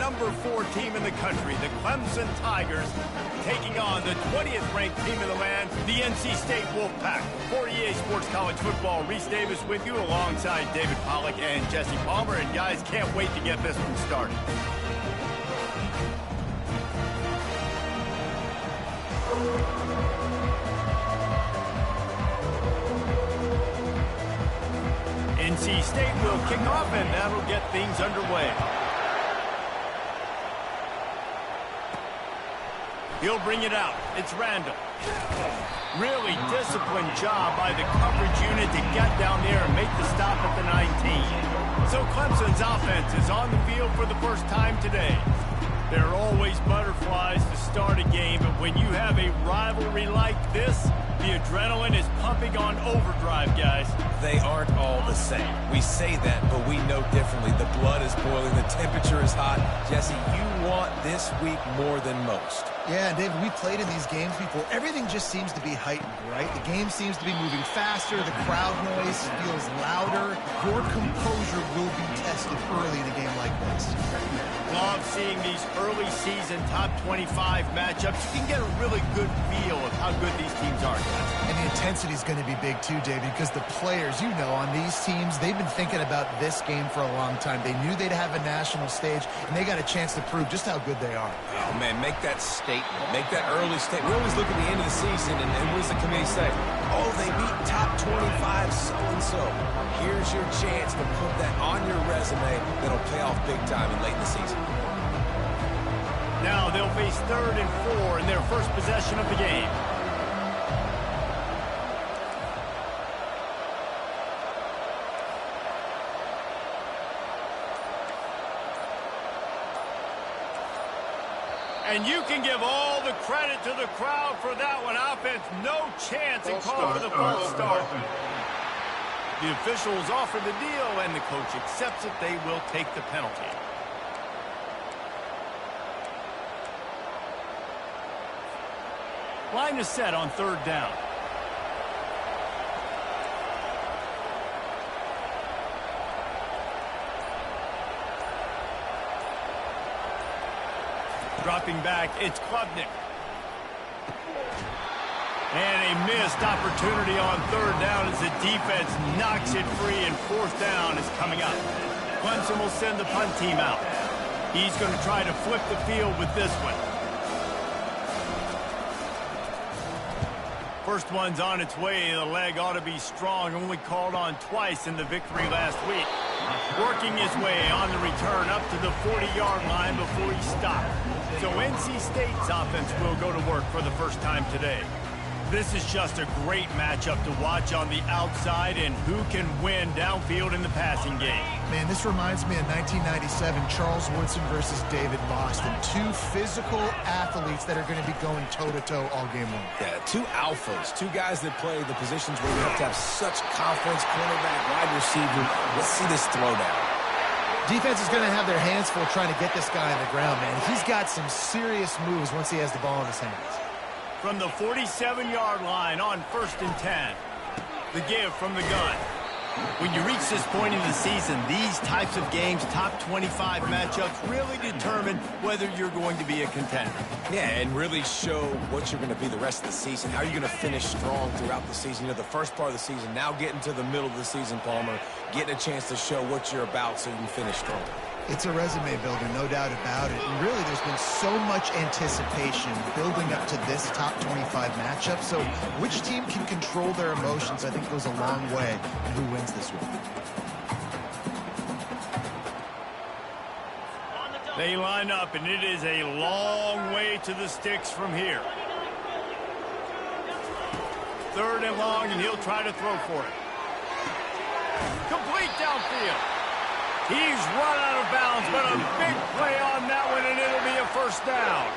number 4 team in the country, the Clemson Tigers, taking on the 20th ranked team in the land, the NC State Wolfpack. For EA Sports College Football, Reese Davis with you alongside David Pollack and Jesse Palmer. And guys, can't wait to get this one started. NC State will kick off, and that'll get things underway. He'll bring it out. It's Randall. Really disciplined job by the coverage unit to get down there and make the stop at the 19. So Clemson's offense is on the field for the first time today. There are always butterflies to start a game, but when you have a rivalry like this, the adrenaline is pumping on overdrive, guys. They aren't all the same. We say that, but we know differently. The blood is boiling. The temperature is hot. Jesse, you want this week more than most. Yeah, David, we played in these games before. Everything just seems to be heightened, right? The game seems to be moving faster. The crowd noise feels louder. Your composure will be tested early in a game like this. Love seeing these early season top 25 matchups. You can get a really good feel of how good these teams are. And the intensity is going to be big too, David, because the players, you know, on these teams, they've been thinking about this game for a long time. They knew they'd have a national stage, and they got a chance to prove just how good they are. Oh, man, make that statement. Make that early statement. We always look at the end of the season, and what does the committee say? Oh, they beat top 25 so-and-so. Here's your chance to put that on your resume that'll pay off big time in late in the season. Now they'll face 3rd and 4 in their first possession of the game. And you can give all the credit to the crowd for that one. Offense, no chance and call for the false start. The officials offer the deal, and the coach accepts it. They will take the penalty. Line is set on 3rd down. Dropping back, it's Klubnik. And a missed opportunity on 3rd down as the defense knocks it free, and 4th down is coming up. Clemson will send the punt team out. He's going to try to flip the field with this one. First one's on its way. The leg ought to be strong. Only called on twice in the victory last week. Working his way on the return up to the 40-yard line before he stopped. So NC State's offense will go to work for the first time today. This is just a great matchup to watch on the outside, and who can win downfield in the passing game. Man, this reminds me of 1997, Charles Woodson versus David Boston. 2 physical athletes that are going to be going toe-to-toe all game long. Yeah, 2 alphas, 2 guys that play the positions where you have to have such confidence, cornerback, wide receiver. Let's see this throwdown. Defense is going to have their hands full trying to get this guy on the ground, man. He's got some serious moves once he has the ball in his hands. From the 47-yard line on 1st and 10. The give from the gun. When you reach this point in the season, these types of games, top 25 matchups, really determine whether you're going to be a contender. Yeah, and really show what you're going to be the rest of the season. How are you going to finish strong throughout the season? You know, the first part of the season, now getting to the middle of the season, Palmer, getting a chance to show what you're about so you can finish strong. It's a resume builder, no doubt about it. And really, there's been so much anticipation building up to this top 25 matchup. So which team can control their emotions, I think, goes a long way in who wins this one. They line up, and it is a long way to the sticks from here. 3rd and long, and he'll try to throw for it. Complete downfield. He's run out of bounds, but a big play on that one, and it'll be a 1st down.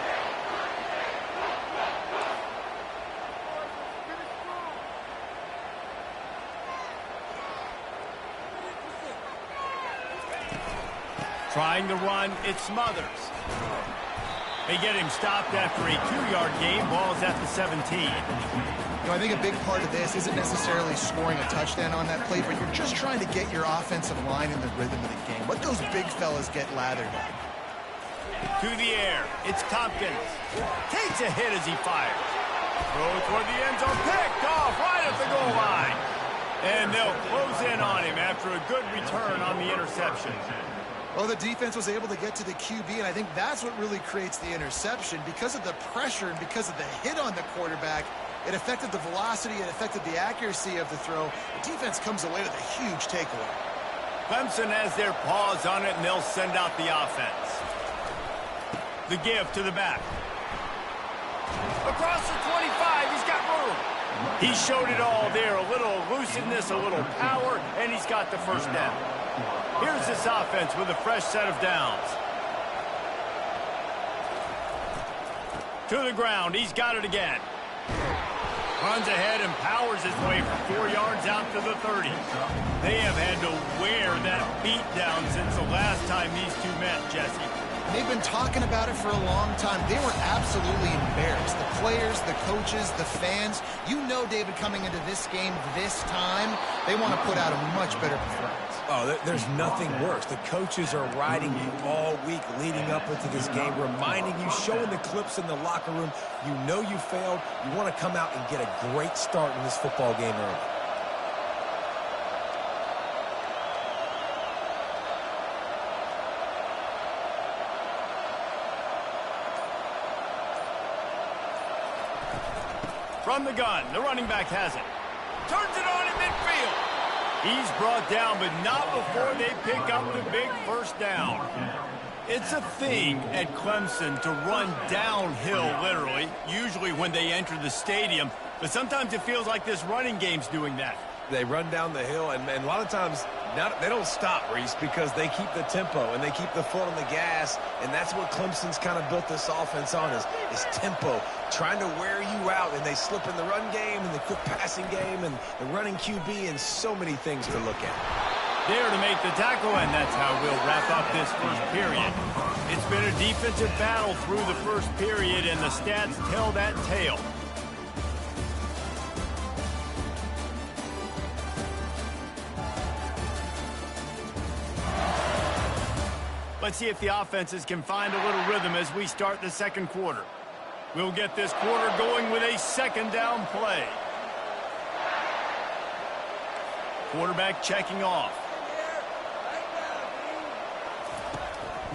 Trying to run, it's Smothers. They get him stopped after a 2-yard gain. Ball's at the 17. You know, I think a big part of this isn't necessarily scoring a touchdown on that play, but you're just trying to get your offensive line in the rhythm of the game. Let those big fellas get lathered up. To the air. It's Tompkins. Takes a hit as he fires. Throw toward the end zone. Picked off right at the goal line. And they'll close in on him after a good return on the interception. Well, the defense was able to get to the QB, and I think that's what really creates the interception. Because of the pressure and because of the hit on the quarterback, it affected the velocity, it affected the accuracy of the throw. The defense comes away with a huge takeaway. Clemson has their paws on it, and they'll send out the offense. The give to the back. Across the 25, he's got room. He showed it all there, a little elusiveness, a little power, and he's got the first down. Here's this offense with a fresh set of downs. To the ground, he's got it again. Runs ahead and powers his way for 4 yards out to the 30. They have had to wear that beat down since the last time these two met, Jesse. They've been talking about it for a long time. They were absolutely embarrassed. The players, the coaches, the fans. You know, David, coming into this game this time, they want to put out a much better performance. Oh, there's nothing worse. The coaches are riding you all week leading up into this game, reminding you, showing the clips in the locker room. You know you failed. You want to come out and get a great start in this football game early. From the gun, the running back has it. Turns it on in midfield. He's brought down, but not before they pick up the big first down. It's a thing at Clemson to run downhill, literally, usually when they enter the stadium. But sometimes it feels like this running game's doing that. They run down the hill, and a lot of times they don't stop, Reese, because they keep the tempo and they keep the foot on the gas, and that's what Clemson's kind of built this offense on is tempo, trying to wear you out, and they slip in the run game and the quick passing game and the running QB and so many things to look at. There to make the tackle, and that's how we'll wrap up this first period. It's been a defensive battle through the first period, and the stats tell that tale. Let's see if the offenses can find a little rhythm as we start the second quarter. We'll get this quarter going with a second down play. Quarterback checking off.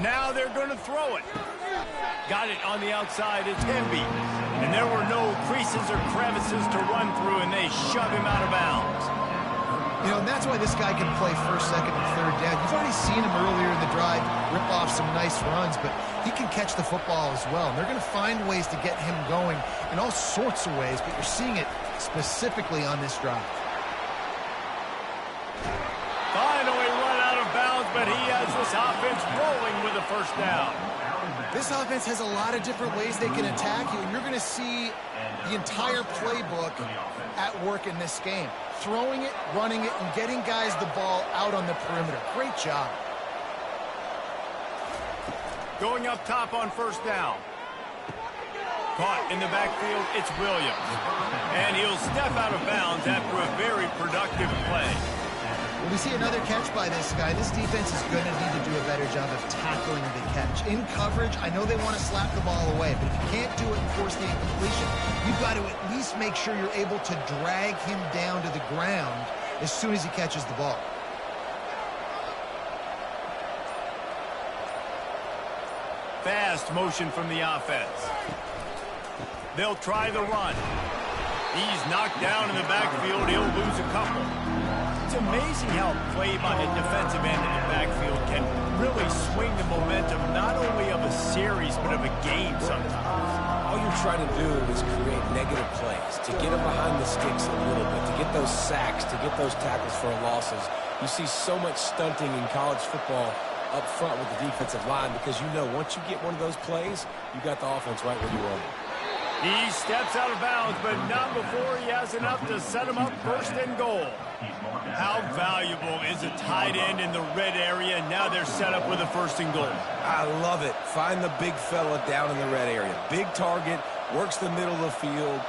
Now they're going to throw it. Got it on the outside. It's Hemby. And there were no creases or crevices to run through, and they shove him out of bounds. You know, and that's why this guy can play first, second, and third down. You've already seen him earlier in the drive rip off some nice runs, but he can catch the football as well. And they're going to find ways to get him going in all sorts of ways, but you're seeing it specifically on this drive. Finally run out of bounds, but he has this offense rolling with a first down. This offense has a lot of different ways they can attack you, and you're going to see the entire playbook at work in this game. Throwing it, running it, and getting guys the ball out on the perimeter. Great job. Going up top on first down. Caught in the backfield, it's Williams. And he'll step out of bounds after a very productive play. When we see another catch by this guy, this defense is going to need to do a better job of tackling the catch. In coverage, I know they want to slap the ball away, but if you can't do it and force the incompletion, you've got to at least make sure you're able to drag him down to the ground as soon as he catches the ball. Fast motion from the offense. They'll try the run. He's knocked down in the backfield. He'll lose a couple. It's amazing how play by a defensive end in the backfield can really swing the momentum not only of a series but of a game sometimes. All you're trying to do is create negative plays, to get them behind the sticks a little bit, to get those sacks, to get those tackles for losses. You see so much stunting in college football up front with the defensive line because you know once you get one of those plays, you got the offense right where you want it. He steps out of bounds, but not before he has enough to set him up first and goal. How valuable is a tight end in the red area? Now they're set up with a first and goal. I love it. Find the big fella down in the red area. Big target, works the middle of the field,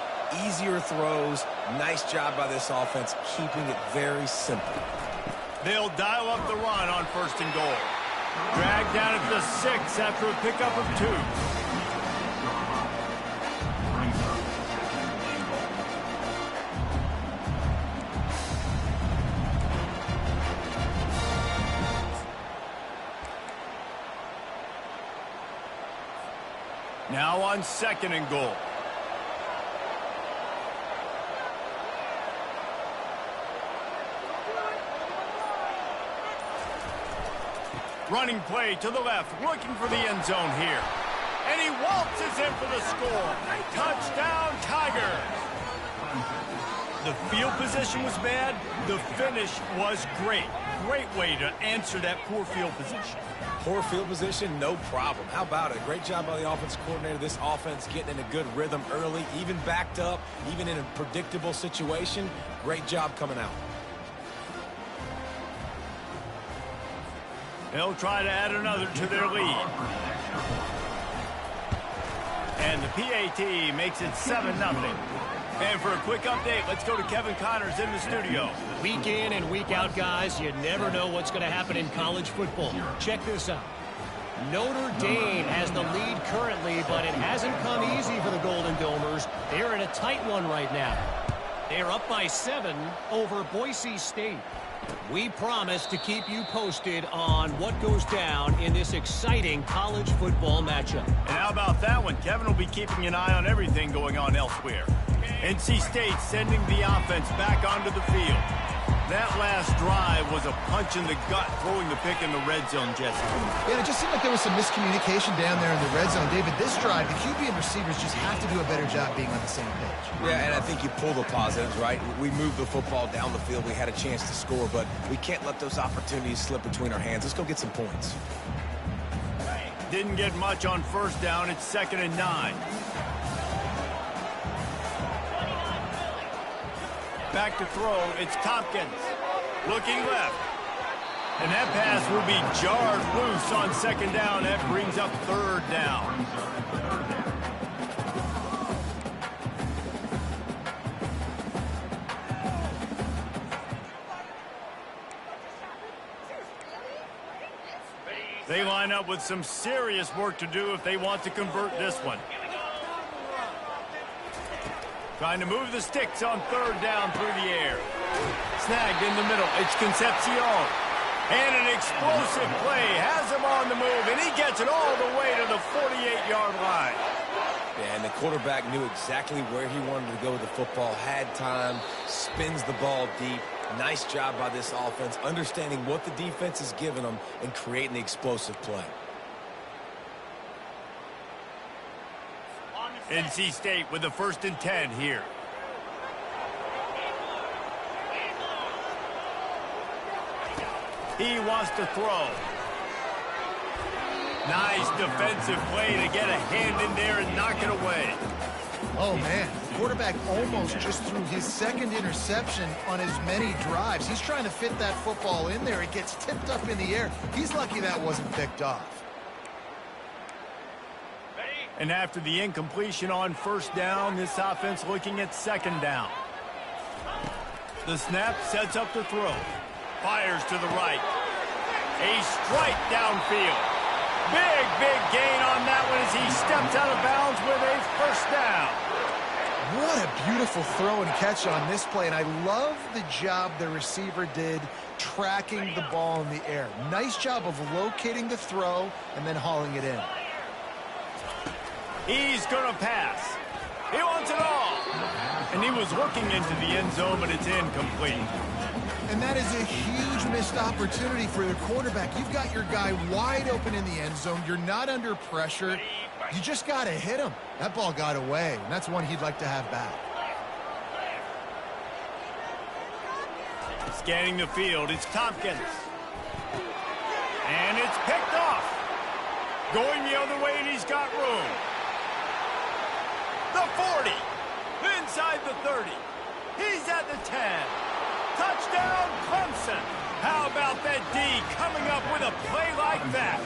easier throws. Nice job by this offense, keeping it very simple. They'll dial up the run on first and goal. Dragged down at the 6 after a pickup of 2. Now on 2nd and goal. Running play to the left, looking for the end zone here. And he waltzes in for the score. Touchdown, Tigers. The field position was bad. The finish was great. Great way to answer that poor field position. Poor field position, no problem. How about it? Great job by the offensive coordinator. This offense getting in a good rhythm early, even backed up, even in a predictable situation. Great job coming out. They'll try to add another to their lead. And the PAT makes it 7-0. And for a quick update, let's go to Kevin Connors in the studio. Week in and week out, guys, you never know what's going to happen in college football. Check this out. Notre Dame has the lead currently, but it hasn't come easy for the Golden Domers. They're in a tight one right now. They're up by 7 over Boise State. We promise to keep you posted on what goes down in this exciting college football matchup. And how about that one? Kevin will be keeping an eye on everything going on elsewhere. NC State sending the offense back onto the field. That last drive was a punch in the gut, throwing the pick in the red zone, Jesse. Yeah, it just seemed like there was some miscommunication down there in the red zone. David, this drive, the QB and receivers just have to do a better job being on the same page. Yeah, and I think you pull the positives, right? We moved the football down the field. We had a chance to score, but we can't let those opportunities slip between our hands. Let's go get some points. Didn't get much on 1st down. It's 2nd and 9. Back to throw, it's Tompkins. Looking left. And that pass will be jarred loose on 2nd down. That brings up 3rd down. They line up with some serious work to do if they want to convert this one. Trying to move the sticks on 3rd down through the air. Snagged in the middle. It's Concepcion. And an explosive play has him on the move, and he gets it all the way to the 48-yard line. Yeah, and the quarterback knew exactly where he wanted to go with the football, had time, spins the ball deep. Nice job by this offense, understanding what the defense is giving them and creating the explosive play. NC State with the 1st and 10 here. He wants to throw. Nice defensive play to get a hand in there and knock it away. Oh, man. The quarterback almost just threw his 2nd interception on as many drives. He's trying to fit that football in there. It gets tipped up in the air. He's lucky that wasn't picked off. And after the incompletion on 1st down, this offense looking at 2nd down. The snap sets up the throw. Fires to the right. A strike downfield. Big gain on that one as he steps out of bounds with a 1st down. What a beautiful throw and catch on this play, and I love the job the receiver did tracking the ball in the air. Nice job of locating the throw and then hauling it in. He's going to pass. He wants it all. And he was looking into the end zone, but it's incomplete. And that is a huge missed opportunity for the quarterback. You've got your guy wide open in the end zone. You're not under pressure. You just got to hit him. That ball got away, and that's one he'd like to have back. Scanning the field, it's Tompkins. And it's picked off. Going the other way, and he's got room. The 40. Inside the 30. He's at the 10. Touchdown, Clemson. How about that D coming up with a play like that?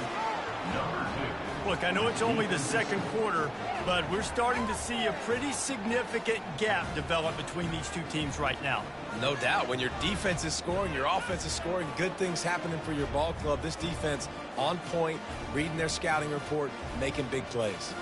Look, I know it's only the second quarter, but we're starting to see a pretty significant gap develop between these two teams right now. No doubt. When your defense is scoring, your offense is scoring, good things happening for your ball club. This defense on point, reading their scouting report, making big plays.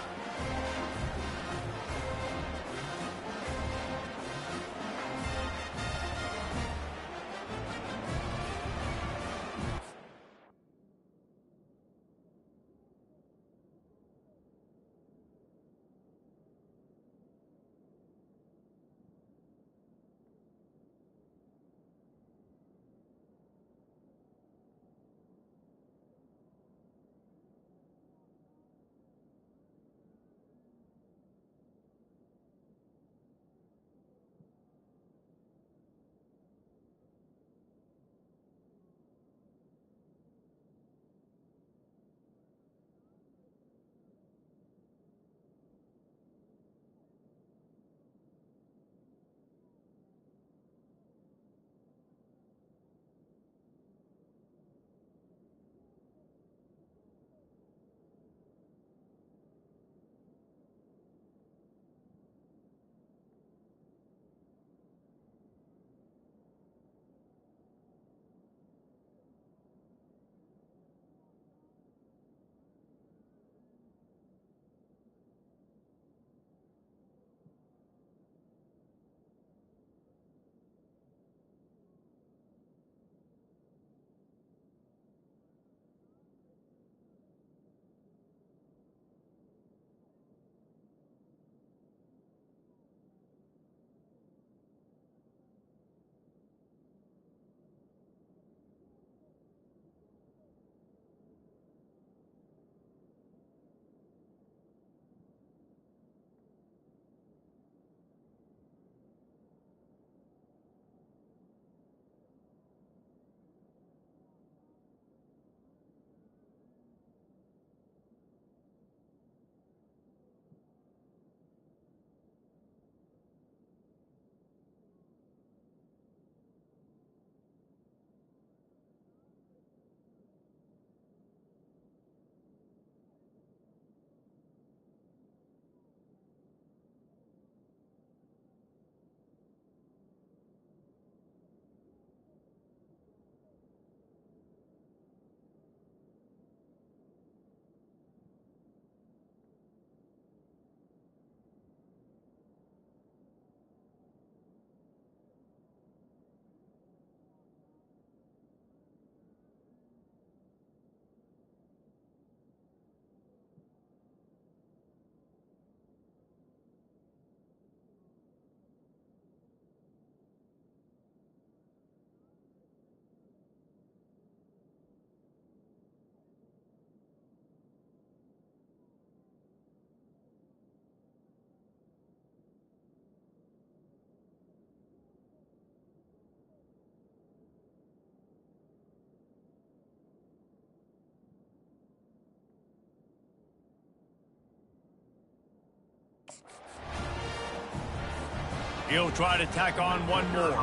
He'll try to tack on one more.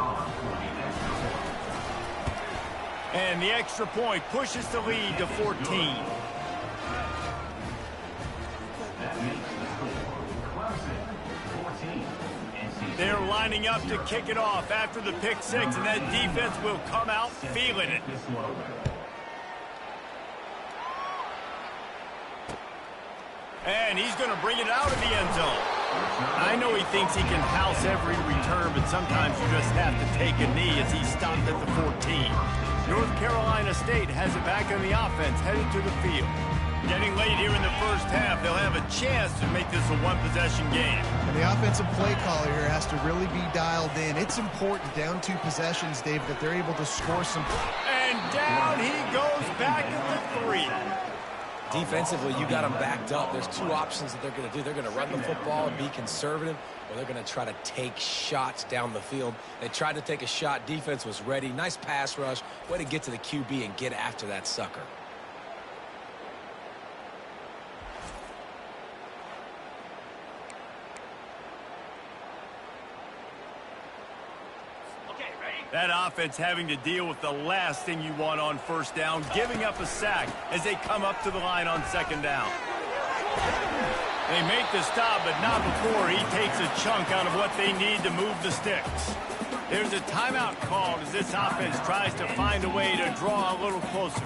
And the extra point pushes the lead to 14. They're lining up to kick it off after the pick six, and that defense will come out feeling it. And he's going to bring it out of the end zone. I know he thinks he can house every return, but sometimes you just have to take a knee as he stopped at the 14. North Carolina State has it back on the offense, headed to the field. Getting late here in the first half, they'll have a chance to make this a one-possession game. And the offensive play caller here has to really be dialed in. It's important down two possessions, Dave, that they're able to score some. And down he goes back at the 3. Defensively, you got them backed up. There's two options that they're going to do. They're going to run the football and be conservative, or they're going to try to take shots down the field. They tried to take a shot. Defense was ready. Nice pass rush. Way to get to the QB and get after that sucker. That offense having to deal with the last thing you want on first down, giving up a sack as they come up to the line on second down. They make the stop, but not before he takes a chunk out of what they need to move the sticks. There's a timeout called as this offense tries to find a way to draw a little closer.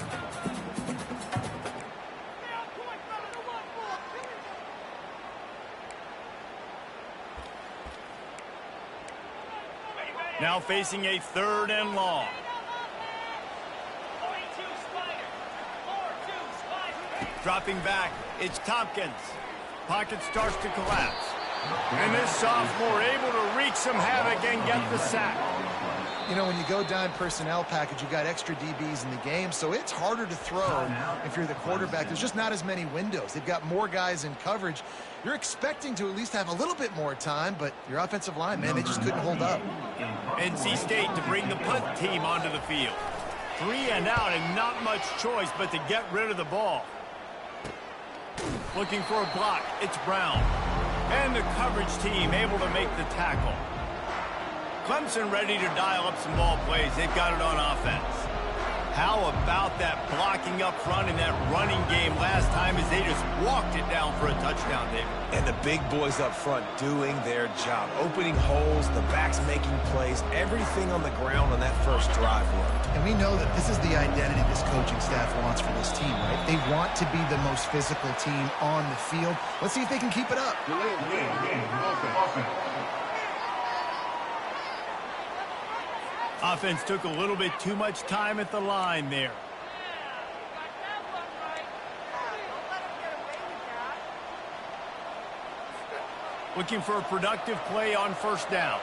Now facing a 3rd and long. Dropping back, it's Tompkins. Pocket starts to collapse. And this sophomore able to wreak some havoc and get the sack. You know, when you go dime personnel package, you got extra DBs in the game, so it's harder to throw if you're the quarterback. There's just not as many windows. They've got more guys in coverage. You're expecting to at least have a little bit more time, but your offensive line, man, they just couldn't hold up. NC State to bring the punt team onto the field. 3 and out and not much choice but to get rid of the ball. Looking for a block, it's Brown. And the coverage team able to make the tackle. Clemson ready to dial up some ball plays. They've got it on offense. How about that blocking up front in that running game last time as they just walked it down for a touchdown, David? And the big boys up front doing their job. Opening holes, the backs making plays, everything on the ground on that first drive worked. And we know that this is the identity this coaching staff wants for this team, right? They want to be the most physical team on the field. Let's see if they can keep it up. Offense took a little bit too much time at the line there. Looking for a productive play on 1st down.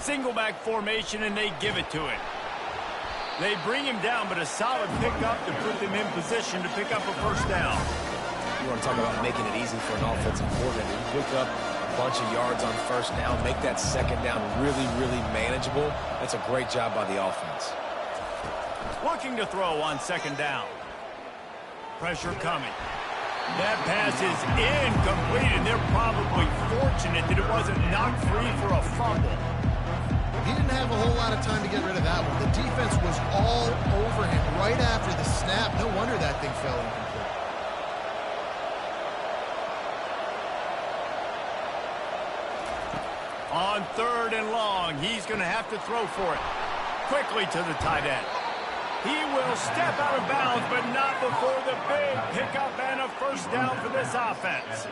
Single back formation, and they give it to him. They bring him down, but a solid pickup to put them in position to pick up a 1st down. You want to talk about making it easy for an offensive coordinator. You pick up a bunch of yards on 1st down, make that 2nd down really, really manageable. That's a great job by the offense. Looking to throw on 2nd down. Pressure coming. That pass is incomplete, and they're probably fortunate that it wasn't knocked free for a fumble. He didn't have a whole lot of time to get rid of that one. The defense was all over him right after the snap. No wonder that thing fell incomplete. On 3rd and long, he's going to have to throw for it. Quickly to the tight end. He will step out of bounds, but not before the big pickup and a 1st down for this offense.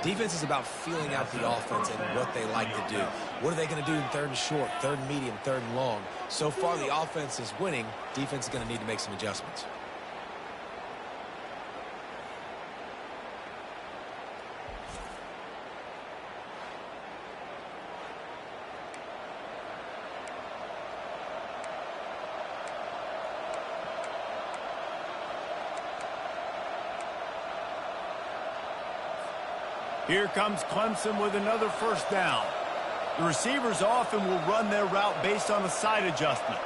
Defense is about feeling out the offense and what they like to do. What are they going to do in 3rd and short, 3rd and medium, 3rd and long? So far, the offense is winning. Defense is going to need to make some adjustments. Here comes Clemson with another 1st down. The receivers often will run their route based on a side adjustment.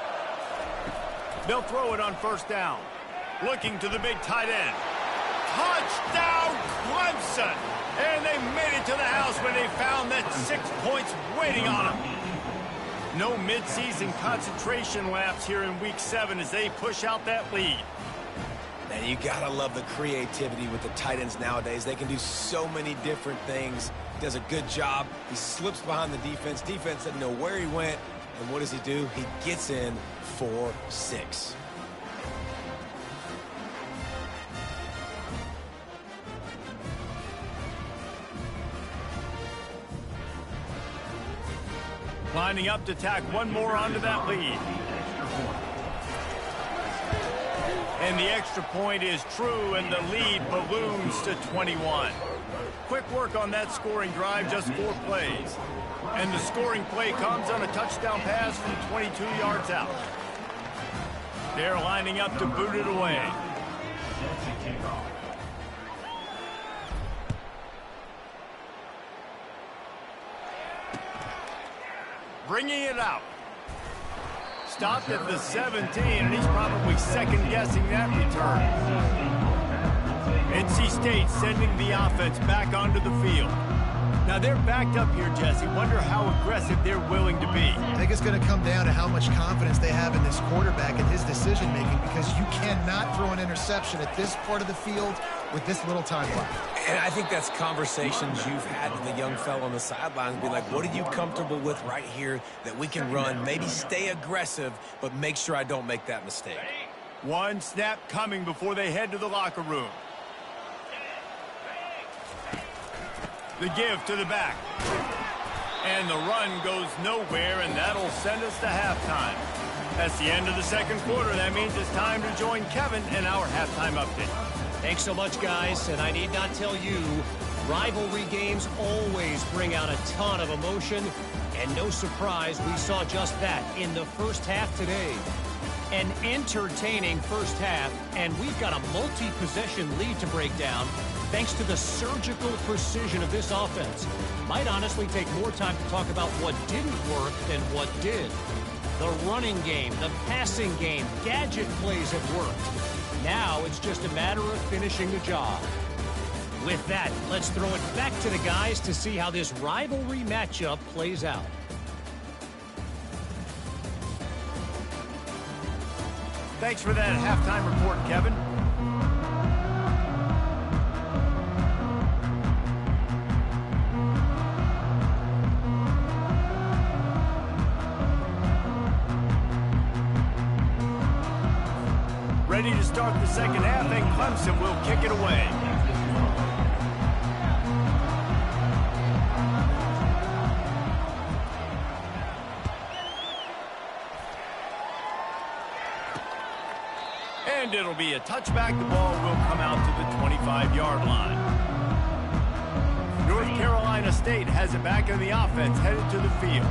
They'll throw it on 1st down. Looking to the big tight end. Touchdown, Clemson! And they made it to the house when they found that 6 points waiting on them. No midseason concentration lapse here in Week 7 as they push out that lead. Man, you gotta love the creativity with the tight ends nowadays. They can do so many different things. He does a good job. He slips behind the defense. Defense doesn't know where he went. And what does he do? He gets in for 6. Lining up to tack one more onto that lead. And the extra point is true, and the lead balloons to 21. Quick work on that scoring drive, just 4 plays. And the scoring play comes on a touchdown pass from 22 yards out. They're lining up to boot it away. Bringing it out. Stopped at the 17, and he's probably second-guessing that return. NC State sending the offense back onto the field. Now, they're backed up here, Jesse. Wonder how aggressive they're willing to be. They it's going to come down to how much confidence they have in this quarterback and his decision-making, because you cannot throw an interception at this part of the field with this little time left. And I think that's conversations you've had with the young fellow on the sidelines. Be like, what are you comfortable with right here that we can run? Maybe stay aggressive, but make sure I don't make that mistake. One snap coming before they head to the locker room. The give to the back. And the run goes nowhere, and that'll send us to halftime. That's the end of the second quarter. That means it's time to join Kevin in our halftime update. Thanks so much, guys, and I need not tell you, rivalry games always bring out a ton of emotion, and no surprise, we saw just that in the first half today. An entertaining first half, and we've got a multi-possession lead to break down thanks to the surgical precision of this offense. Might honestly take more time to talk about what didn't work than what did. The running game, the passing game, gadget plays have worked. Now it's just a matter of finishing the job. With that, let's throw it back to the guys to see how this rivalry matchup plays out. Thanks for that halftime report, Kevin. Ready to start the second half, and Clemson will kick it away. And it'll be a touchback. The ball will come out to the 25-yard line. North Carolina State has it back in the offense, headed to the field.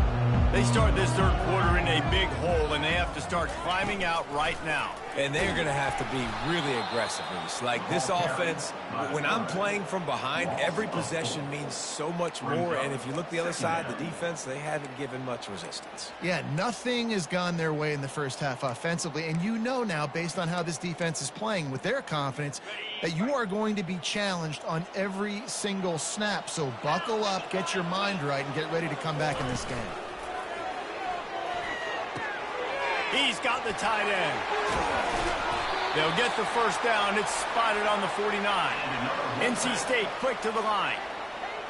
They start this third quarter in a big hole, and they have to start climbing out right now. And they're going to have to be really aggressive. Like this offense, when I'm playing from behind, every possession means so much more. And if you look the other side, the defense, they haven't given much resistance. Yeah, nothing has gone their way in the first half offensively. And you know now, based on how this defense is playing with their confidence, that you are going to be challenged on every single snap. So buckle up, get your mind right, and get ready to come back in this game. He's got the tight end. They'll get the first down. It's spotted on the 49. NC State quick to the line.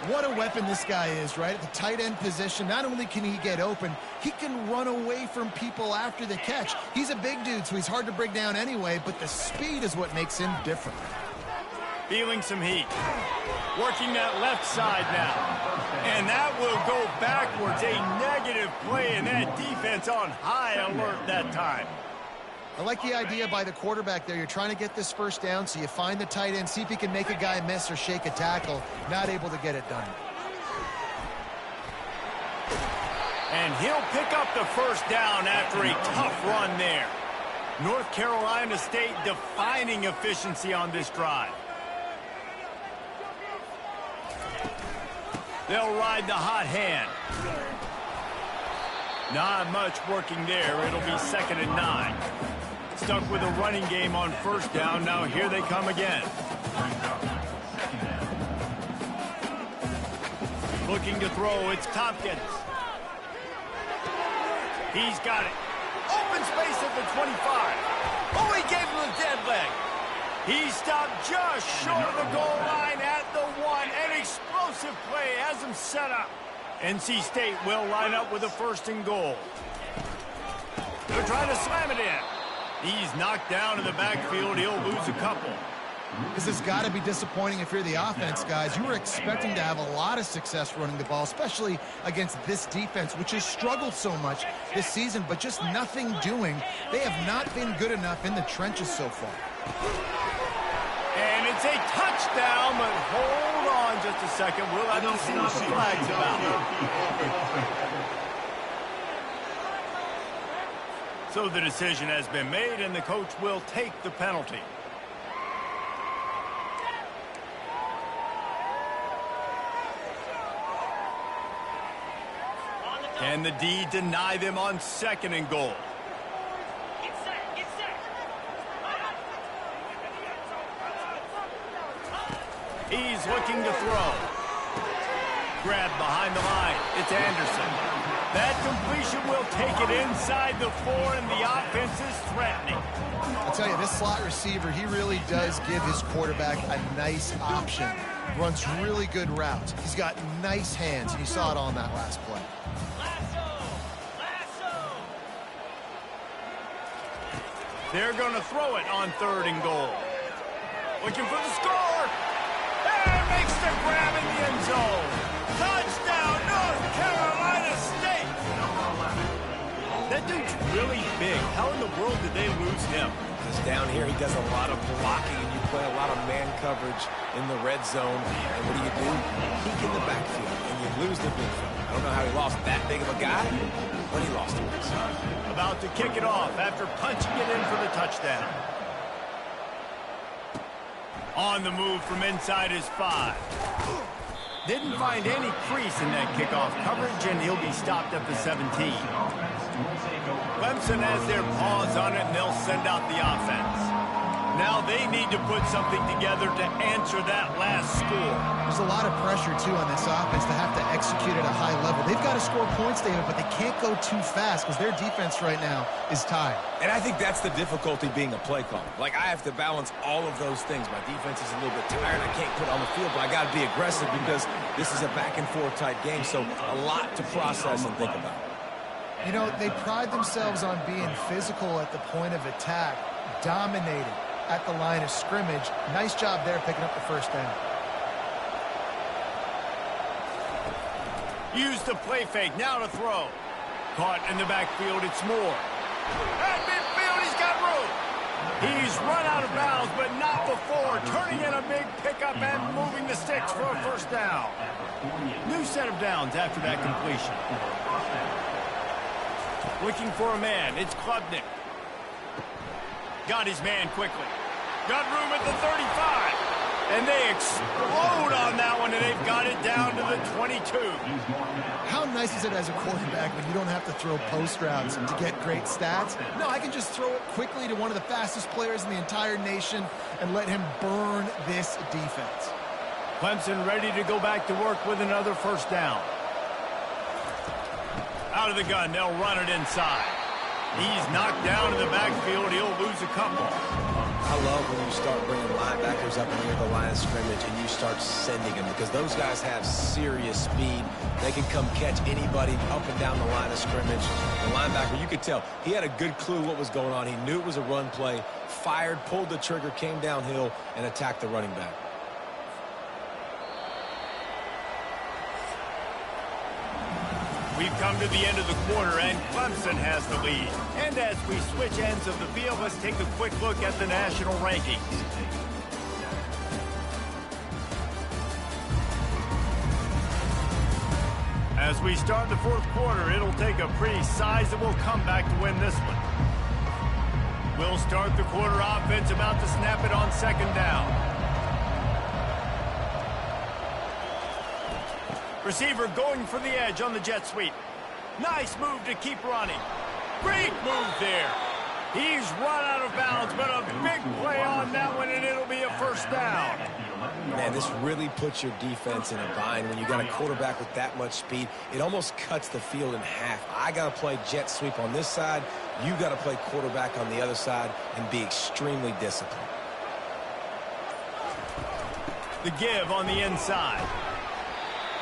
What a weapon this guy is, right? At the tight end position, not only can he get open, he can run away from people after the catch. He's a big dude, so he's hard to bring down anyway, but the speed is what makes him different. Feeling some heat. Working that left side now. And that will go backwards. A negative play, and that defense on high alert that time. I like the idea by the quarterback there. You're trying to get this first down, so you find the tight end, see if he can make a guy miss or shake a tackle. Not able to get it done. And he'll pick up the first down after a tough run there. North Carolina State defining efficiency on this drive. They'll ride the hot hand. Not much working there. It'll be 2nd and 9. Stuck with a running game on first down. Now here they come again. Looking to throw. It's Tompkins. He's got it. Open space at the 25. Oh, he gave him a dead leg. He stopped just short of the goal line at the 1. An explosive play has him set up. NC State will line up with a 1st and goal. They're trying to slam it in. He's knocked down in the backfield. He'll lose a couple. This has got to be disappointing if you're the offense, guys. You were expecting to have a lot of success running the ball, especially against this defense, which has struggled so much this season, but just nothing doing. They have not been good enough in the trenches so far. And it's a touchdown, but hold on just a second. We'll have to see what the flag's about. So the decision has been made, and the coach will take the penalty. Can the D deny them on 2nd and goal? He's looking to throw. Grabbed behind the line. It's Anderson. That completion will take it inside the 4, and the offense is threatening. I'll tell you, this slot receiver, he really does give his quarterback a nice option. Runs really good routes. He's got nice hands, and you saw it all in that last play. They're going to throw it on 3rd and goal. Looking for the score. And makes the grab in the end zone. Touchdown, North Carolina State. That dude's really big. How in the world did they lose him? Because down here, he does a lot of blocking, and you play a lot of man coverage in the red zone. And what do? Peek in the backfield, and you lose the big fella. I don't know how he lost that big of a guy, but he lost him. About to kick it off after punching it in for the touchdown. On the move from inside his 5. Didn't find any crease in that kickoff coverage, and he'll be stopped at the 17. Clemson has their paws on it, and they'll send out the offense. Now they need to put something together to answer that last score. There's a lot of pressure, too, on this offense to have to execute at a high level. They've got to score points, David, but they can't go too fast because their defense right now is tired. And I think that's the difficulty being a play caller. Like, I have to balance all of those things. My defense is a little bit tired. I can't put it on the field, but I got to be aggressive because this is a back-and-forth type game, so a lot to process and think about. You know, they pride themselves on being physical at the point of attack, dominated at the line of scrimmage. Nice job there picking up the 1st down. Use the play fake, now to throw. Caught in the backfield, it's Moore. At midfield, he's got room. He's run out of bounds, but not before. Turning in a big pickup and moving the sticks for a 1st down. New set of downs after that completion. Looking for a man, it's Klubnik. Got his man quickly. Got room at the 35. And they explode on that one, and they've got it down to the 22. How nice is it as a quarterback when you don't have to throw post routes to get great stats? No, I can just throw it quickly to one of the fastest players in the entire nation and let him burn this defense. Clemson ready to go back to work with another 1st down. Out of the gun, they'll run it inside. He's knocked down in the backfield. He'll lose a couple. I love when you start bringing linebackers up near the line of scrimmage and you start sending them because those guys have serious speed. They can come catch anybody up and down the line of scrimmage. The linebacker, you could tell, he had a good clue what was going on. He knew it was a run play, fired, pulled the trigger, came downhill, and attacked the running back. We've come to the end of the quarter, and Clemson has the lead. And as we switch ends of the field, let's take a quick look at the national rankings. As we start the 4th quarter, it'll take a pretty sizable comeback to win this one. We'll start the quarter offense about to snap it on 2nd down. Receiver going for the edge on the jet sweep. Nice move to keep running. Great move there. He's run out of bounds, but a big play on that one, and it'll be a 1st down. Man, this really puts your defense in a bind when you got a quarterback with that much speed. It almost cuts the field in half. I got to play jet sweep on this side. You got to play quarterback on the other side and be extremely disciplined. The give on the inside.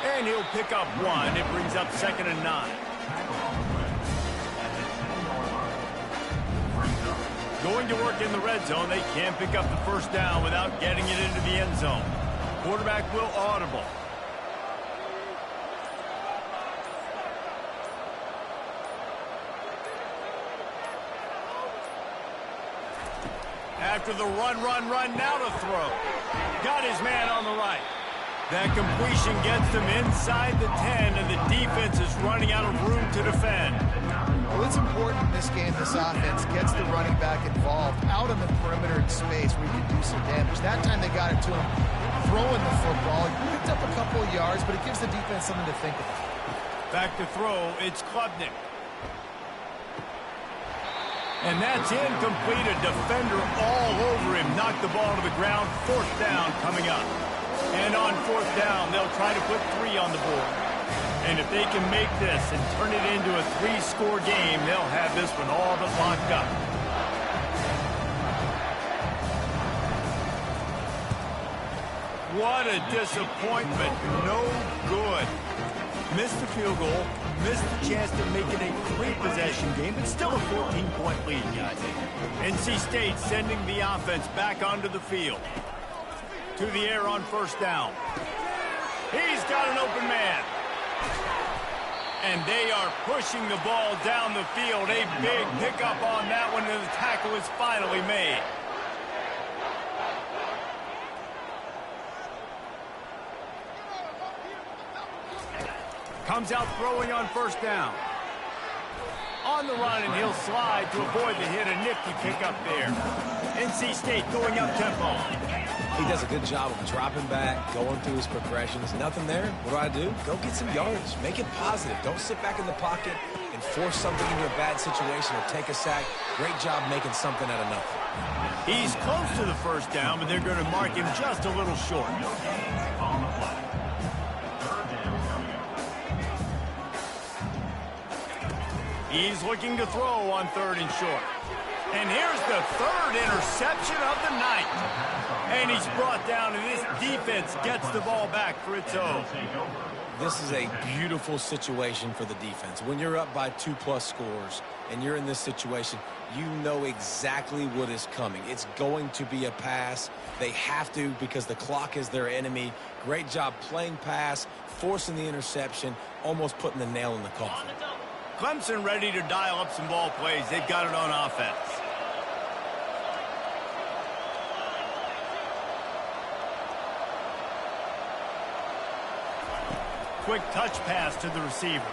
And he'll pick up 1. It brings up 2nd and 9. Going to work in the red zone. They can't pick up the 1st down without getting it into the end zone. Quarterback will audible. After the run, now to throw. Got his man on the right. That completion gets them inside the 10, and the defense is running out of room to defend. Well, it's important in this game this offense gets the running back involved out on the perimeter in space where you can do some damage. That time they got it to him throwing the football. He picked up a couple of yards, but it gives the defense something to think about. Back to throw, it's Klubnik. And that's incomplete. A defender all over him. Knocked the ball to the ground. 4th down coming up. And on 4th down, they'll try to put 3 on the board. And if they can make this and turn it into a 3-score game, they'll have this one all but locked up. What a disappointment. No good. Missed the field goal, missed the chance to make it a 3-possession game, but still a 14-point lead, guys. NC State sending the offense back onto the field. To the air on first down. He's got an open man. And they are pushing the ball down the field. A big pickup on that one, and the tackle is finally made. Comes out throwing on first down. On the run, and he'll slide to avoid the hit. A nifty pickup there. NC State going up tempo. He does a good job of dropping back, going through his progressions. Nothing there. What do? Go get some yards. Make it positive. Don't sit back in the pocket and force something into a bad situation or take a sack. Great job making something out of nothing. He's close to the first down, but they're going to mark him just a little short. He's looking to throw on 3rd and short. And here's the 3rd interception of the night. And he's brought down, and this defense gets the ball back for its own. This is a beautiful situation for the defense. When you're up by 2+ scores and you're in this situation, you know exactly what is coming. It's going to be a pass. They have to because the clock is their enemy. Great job playing pass, forcing the interception, almost putting the nail in the coffin. Clemson ready to dial up some ball plays. They've got it on offense. Quick touch pass to the receiver.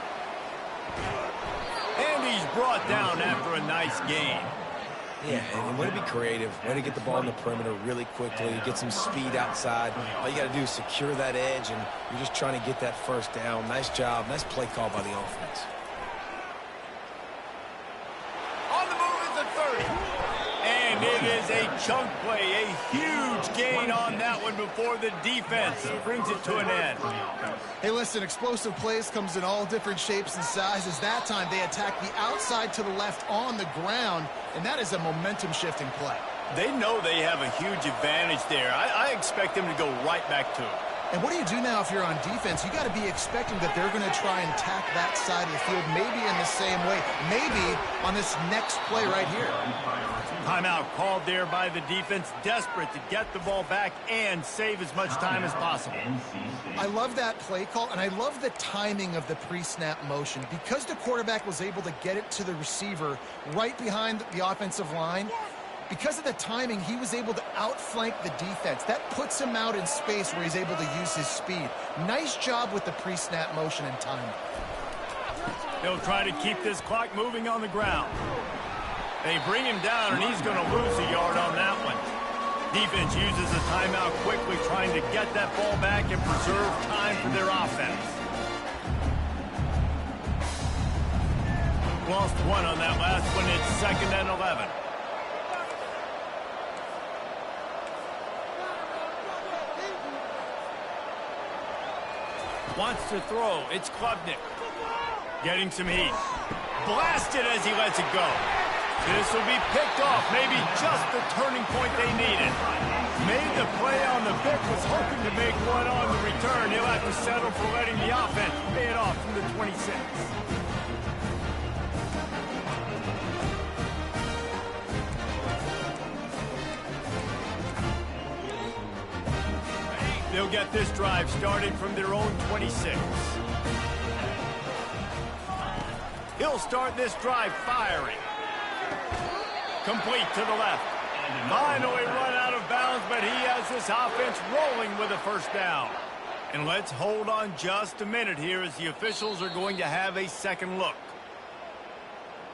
And he's brought down after a nice gain. Yeah, and way to be creative, way to get the ball in the perimeter really quickly, get some speed outside. All you got to do is secure that edge, and you're just trying to get that first down. Nice job, nice play call by the offense. On the move at the 30. And it is a chunk play, a huge gain on that one before the defense brings it to an end. Hey, listen, explosive plays comes in all different shapes and sizes. That time they attack the outside to the left on the ground, and that is a momentum-shifting play. They know they have a huge advantage there. I expect them to go right back to it. And what do you do now if you're on defense? You got to be expecting that they're going to try and attack that side of the field, maybe in the same way, maybe on this next play right here. Timeout called there by the defense, desperate to get the ball back and save as much time as possible. I love that play call, and I love the timing of the pre-snap motion. Because the quarterback was able to get it to the receiver right behind the offensive line, because of the timing, he was able to outflank the defense. That puts him out in space where he's able to use his speed. Nice job with the pre-snap motion and timing. They'll try to keep this clock moving on the ground. They bring him down, and he's going to lose a yard on that one. Defense uses a timeout quickly, trying to get that ball back and preserve time for their offense. Lost one on that last one. It's 2nd and 11. Wants to throw. It's Klubnik. Getting some heat. Blasted as he lets it go. This will be picked off. Maybe just the turning point they needed. Made the play on the pick. Was hoping to make one on the return. He'll have to settle for letting the offense pay it off from the 26. They'll get this drive started from their own 26. He'll start this drive firing. Complete to the left. Finally run out of bounds, but he has this offense rolling with a first down. And let's hold on just a minute here as the officials are going to have a second look.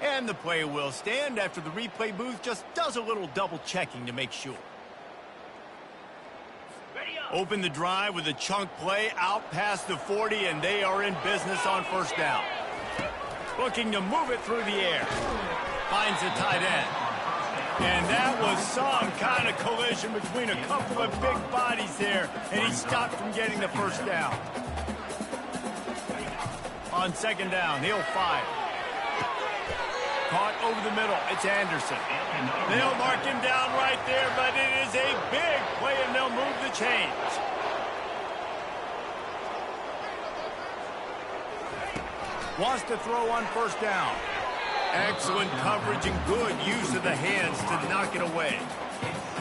And the play will stand after the replay booth just does a little double checking to make sure. Open the drive with a chunk play out past the 40, and they are in business on first down. Looking to move it through the air. Finds the tight end. And that was some kind of collision between a couple of big bodies there, and he stopped from getting the first down. On second down, he'll fire. Caught over the middle. It's Anderson. They'll mark him down right there, but it is a big play, and they'll move the chains. Wants to throw on first down. Excellent coverage and good use of the hands to knock it away.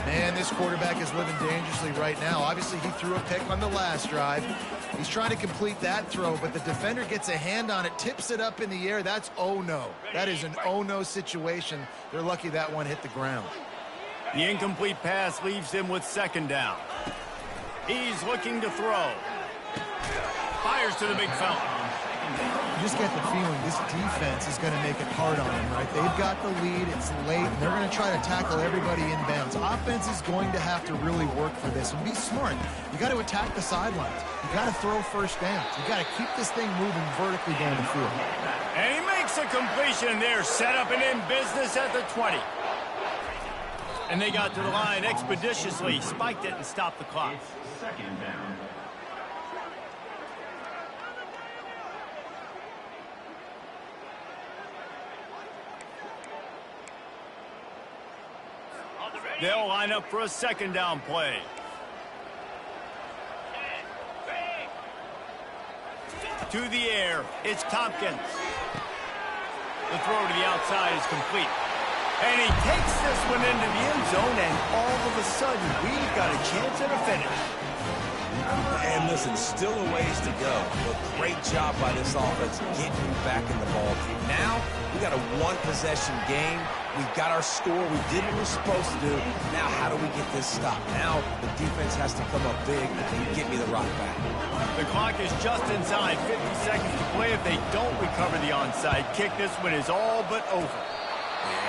Man, this quarterback is living dangerously right now. Obviously, he threw a pick on the last drive. He's trying to complete that throw, but the defender gets a hand on it, tips it up in the air. That's oh-no. That is an oh-no situation. They're lucky that one hit the ground. The incomplete pass leaves him with second down. He's looking to throw. Fires to the big fella. You just get the feeling this defense is going to make it hard on them, right? They've got the lead. It's late, and they're going to try to tackle everybody inbounds. Offense is going to have to really work for this and be smart. You got to attack the sidelines. You got to throw first downs. You got to keep this thing moving vertically down the field. And he makes a completion there, set up and in business at the 20. And they got to the line expeditiously, spiked it, and stopped the clock. Second down. They'll line up for a second down play. To the air, it's Tompkins. The throw to the outside is complete. And he takes this one into the end zone, and all of a sudden, we've got a chance at a finish. And listen, still a ways to go, but great job by this offense getting back in the ball game. Now, we got a one-possession game. We've got our score. We did what we're supposed to do. Now, how do we get this stopped? Now, the defense has to come up big and get me the rock back. The clock is just inside 50 seconds to play. If they don't recover the onside kick, this one is all but over.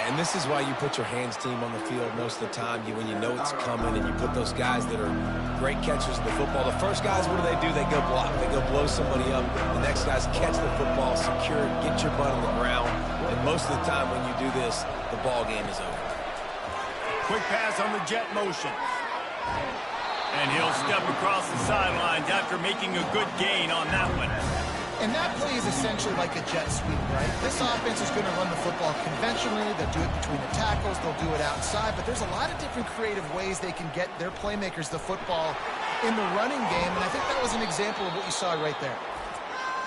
And this is why you put your hands team on the field most of the time. When you know it's coming and you put those guys that are great catchers of the football. The first guys, what do? They go block. They go blow somebody up. The next guys catch the football, secure it, get your butt on the ground. And most of the time when you do this, the ball game is over. Quick pass on the jet motion. And he'll step across the sidelines after making a good gain on that one. And that play is essentially like a jet sweep, right? This offense is going to run the football conventionally. They'll do it between the tackles. They'll do it outside. But there's a lot of different creative ways they can get their playmakers the football in the running game. And I think that was an example of what you saw right there.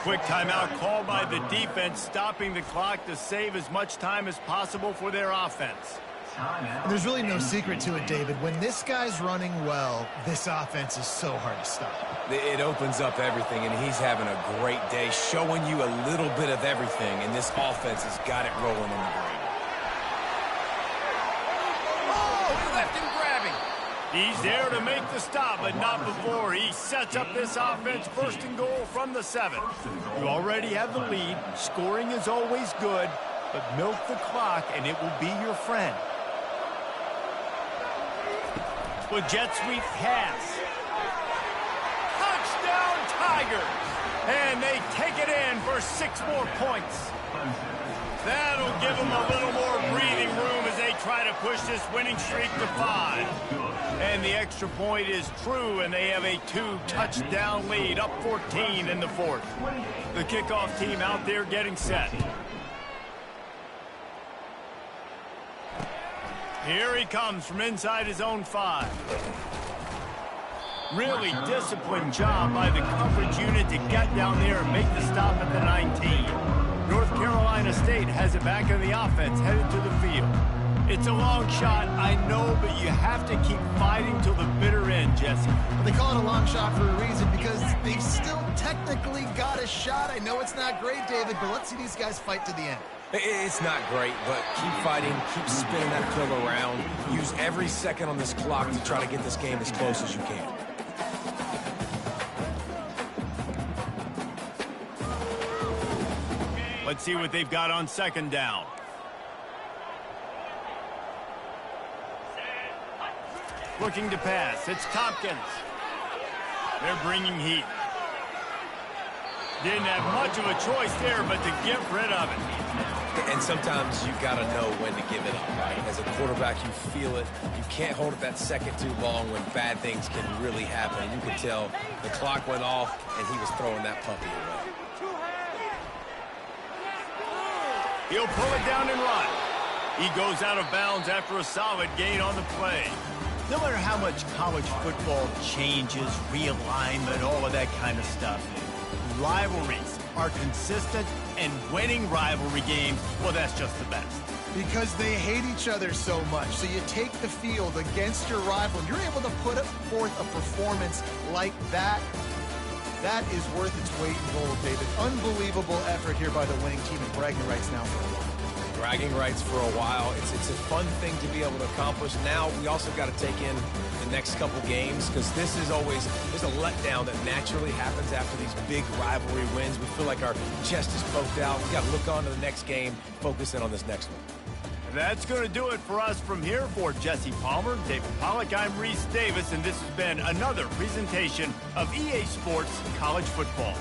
Quick timeout called by the defense, stopping the clock to save as much time as possible for their offense. And there's really no secret to it, David. When this guy's running well, this offense is so hard to stop. It opens up everything, and he's having a great day, showing you a little bit of everything, and this offense has got it rolling in the green. Oh, he left him grabbing. He's there to make the stop, but not before he sets up this offense first and goal from the 7. You already have the lead. Scoring is always good, but milk the clock, and it will be your friend. With jet sweep pass. Touchdown Tigers! And they take it in for 6 more points. That'll give them a little more breathing room as they try to push this winning streak to 5. And the extra point is true, and they have a 2-touchdown lead, up 14 in the 4th. The kickoff team out there getting set. Here he comes from inside his own 5. Really disciplined job by the coverage unit to get down there and make the stop at the 19. North Carolina State has it back in the offense, headed to the field. It's a long shot, I know, but you have to keep fighting till the bitter end, Jesse. Well, they call it a long shot for a reason, because they've still technically got a shot. I know it's not great, David, but let's see these guys fight to the end. It's not great, but keep fighting, keep spinning that pill around. Use every second on this clock to try to get this game as close as you can. Let's see what they've got on second down. Looking to pass. It's Tompkins. They're bringing heat. Didn't have much of a choice there, but to get rid of it. And sometimes you got to know when to give it up, right? As a quarterback, you feel it. You can't hold it that second too long when bad things can really happen. You could tell the clock went off, and he was throwing that puppy away. He'll pull it down and run. He goes out of bounds after a solid gain on the play. No matter how much college football changes, realignment, all of that kind of stuff, rivalries are consistent, and winning rivalry games, well, that's just the best. Because they hate each other so much. So you take the field against your rival, and you're able to put forth a performance like that. That is worth its weight in gold, David. Unbelievable effort here by the winning team, and bragging rights now for a while. Bragging rights for a while. It's a fun thing to be able to accomplish. Now we also got to take in the next couple games, because this is always, there's a letdown that naturally happens after these big rivalry wins. We feel like our chest is poked out. We got to look on to the next game, focus in on this next one. That's going to do it for us from here. For Jesse Palmer, David Pollack, I'm Reese Davis, and this has been another presentation of EA Sports College Football.